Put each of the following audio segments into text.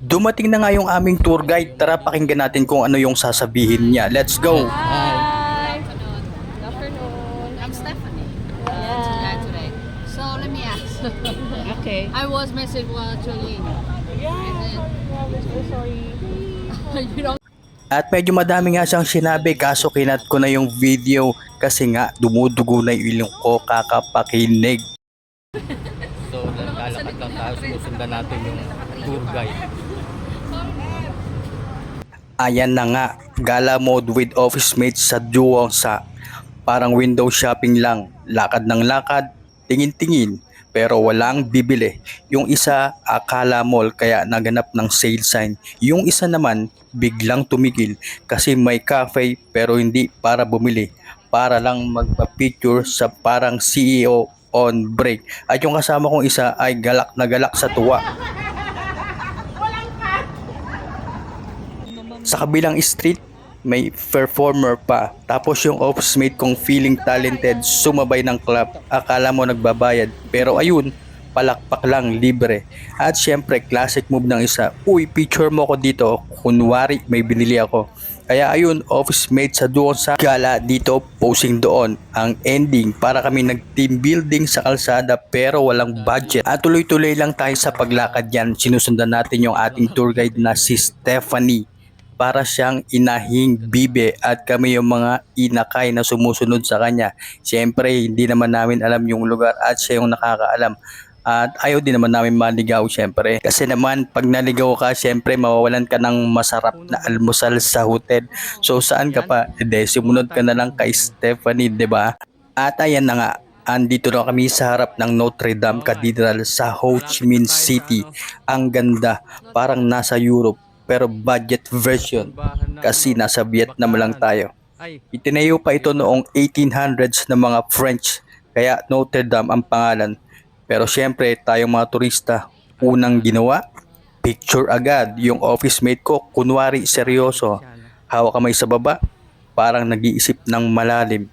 Dumating na nga yung aming tour guide. Tara pakinggan natin kung ano yung sasabihin niya. Let's go! Hi. Good afternoon. Good afternoon. I'm Stephanie. Yeah. Congratulate. So let me ask. Okay. I was messaged while Jolene. Yeah. So sorry. You don't At medyo madami nga siyang sinabi kaso kinat ko na yung video kasi nga dumudugo na yung ilong ko kakapakinig. So, naglalakad lang tayo, sinusundan natin yung tour guide. Ayan na nga, gala mode with office mates sa Duong sa parang window shopping lang. Lakad ng lakad, tingin-tingin, pero walang bibili. Yung isa akala mall kaya naganap ng sale sign. Yung isa naman biglang tumigil kasi may cafe pero hindi para bumili. Para lang magpa-picture sa parang CEO on break. At yung kasama kong isa ay galak na galak sa tuwa. Sa kabilang street, may performer pa. Tapos yung office mate kong feeling talented, sumabay ng club. Akala mo nagbabayad. Pero ayun, palakpak lang, libre. At syempre, classic move ng isa. Uy, picture mo ko dito. Kunwari, may binili ako. Kaya ayun, office mate sa doon sa gala dito, posing doon. Ang ending, para kami nag-team building sa kalsada pero walang budget. At tuloy-tuloy lang tayo sa paglakad yan. Sinusundan natin yung ating tour guide na si Stephanie. Para siyang inahing bibe at kami yung mga inakay na sumusunod sa kanya. Siyempre, hindi naman namin alam yung lugar at siya yung nakakaalam. At ayaw din naman namin maligaw siyempre. Kasi naman, pag naligaw ka, siyempre mawawalan ka ng masarap na almusal sa hotel. So saan ka pa? Ede, sumunod ka na lang kay Stephanie, 'di ba? At ayan na nga, andito na kami sa harap ng Notre Dame Cathedral sa Ho Chi Minh City. Ang ganda, parang nasa Europe pero budget version kasi nasa Vietnam lang tayo. Itinayo pa ito noong 1800s ng mga French kaya Notre Dame ang pangalan. Pero syempre tayong mga turista, unang ginawa, picture agad. Yung office mate ko kunwari seryoso, hawak kamay sa baba, parang nag-iisip ng malalim.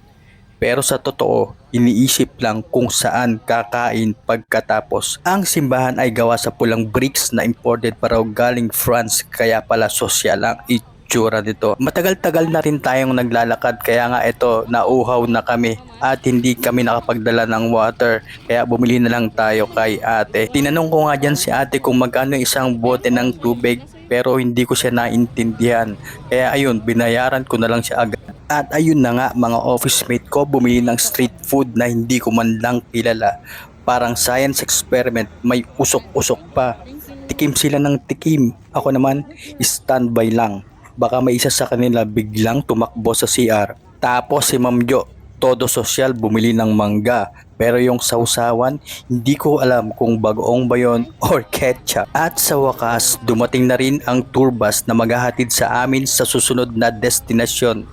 Pero sa totoo, iniisip lang kung saan kakain pagkatapos. Ang simbahan ay gawa sa pulang bricks na imported pa raw galing France kaya pala sosyal ang itsura nito. Matagal-tagal na rin tayong naglalakad kaya nga ito nauhaw na kami at hindi kami nakapagdala ng water kaya bumili na lang tayo kay ate. Tinanong ko nga dyan si ate kung magkano isang bote ng tubig pero hindi ko siya naintindihan. Kaya ayun, binayaran ko na lang siya agad. At ayun na nga mga office mate ko bumili ng street food na hindi ko man lang kilala. Parang science experiment, may usok-usok pa. Tikim sila ng tikim. Ako naman, standby lang. Baka may isa sa kanila biglang tumakbo sa CR. Tapos si Ma'am Jo, todo sosyal bumili ng mangga. Pero yung sausawan, hindi ko alam kung bagoong ba yun or ketchup. At sa wakas, dumating na rin ang tour bus na maghahatid sa amin sa susunod na destinasyon.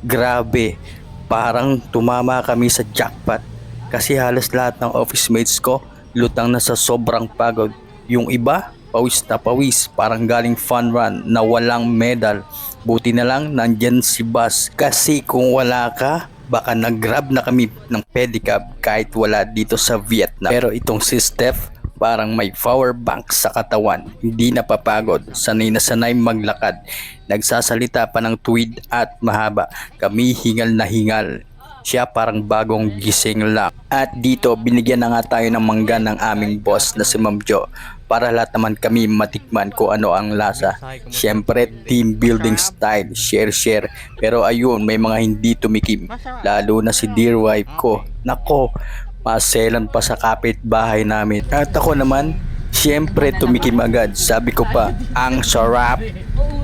Grabe, parang tumama kami sa jackpot. Kasi halos lahat ng office mates ko, lutang na sa sobrang pagod. Yung iba, pawis na pawis, parang galing fun run na walang medal. Buti na lang nandyan si Bas. Kasi kung wala ka, baka nag-grab na kami ng pedicab kahit wala dito sa Vietnam. Pero itong si Steph, parang may power bank sa katawan. Hindi napapagod, sanay na sanay maglakad. Nagsasalita pa ng tuwid at mahaba. Kami hingal na hingal. Siya parang bagong gising lang. At dito, binigyan na nga tayo ng mangga ng aming boss na si Ma'am Jo. Para lahat naman kami matikman kung ano ang lasa. Siyempre, team building style, share. Pero ayun, may mga hindi tumikim. Lalo na si dear wife ko. Nako, maselan pa sa kapitbahay namin. At ako naman, siyempre tumikim agad. Sabi ko pa, ang sarap.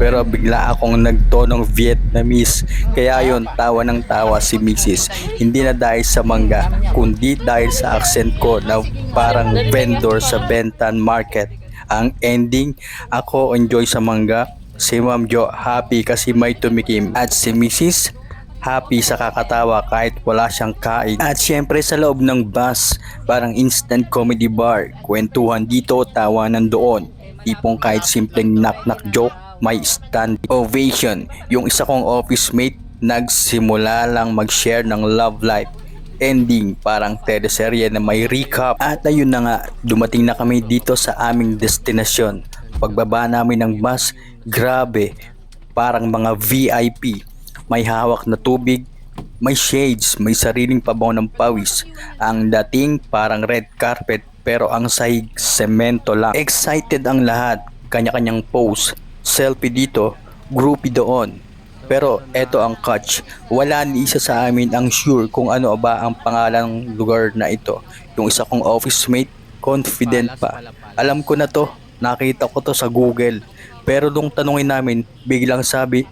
Pero bigla akong nagtonong Vietnamese. Kaya yun, tawa ng tawa si Mrs. Hindi na dahil sa mangga, kundi dahil sa accent ko na parang vendor sa Bentan Market. Ang ending, ako enjoy sa mangga. Si Ma'am Jo happy kasi may tumikim. At si Mrs. happy sa kakatawa kahit wala siyang kain. At syempre sa loob ng bus, parang instant comedy bar. Kwentuhan dito, tawanan doon. Tipong kahit simpleng knock-knock joke, may stand ovation. Yung isa kong office mate, nagsimula lang mag-share ng love life. Ending, parang teleserye na may recap. At ayun na nga, dumating na kami dito sa aming destinasyon. Pagbaba namin ng bus, grabe, parang mga VIP. May hawak na tubig, may shades, may sariling pabango ng pawis. Ang dating parang red carpet pero ang sahig semento lang. Excited ang lahat, kanya-kanyang pose, selfie dito, groupie doon. Pero eto ang catch, wala ni isa sa amin ang sure kung ano ba ang pangalang lugar na ito. Yung isa kong office mate, confident pa. Alam ko na to, nakita ko to sa Google. Pero nung tanungin namin, biglang sabi,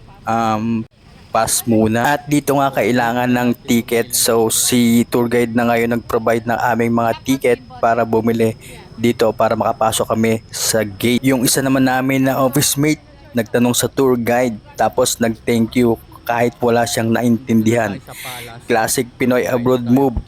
pass muna. At dito nga kailangan ng ticket. So si tour guide na ngayon nag-provide ng aming mga ticket para bumili dito para makapasok kami sa gate. Yung isa naman namin na office mate nagtanong sa tour guide tapos nag-thank you kahit wala siyang naintindihan. Classic Pinoy abroad move.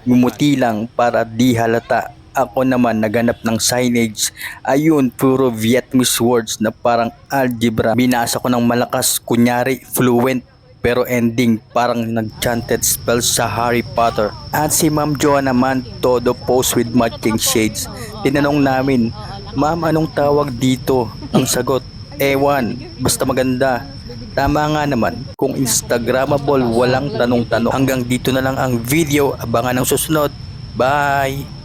Ngumuti lang para di halata. Ako naman naganap ng signage. Ayun, puro Vietnamese words na parang algebra. Binasa ko ng malakas, kunyari fluent. Pero ending parang nag-chanted spells sa Harry Potter. At si Ma'am Joa naman, todo post with matching shades. Tinanong namin, Ma'am, anong tawag dito? Ang sagot, ewan, basta maganda. Tama nga naman, kung Instagrammable, walang tanong-tanong. Hanggang dito na lang ang video, abangan ang susunod. Bye!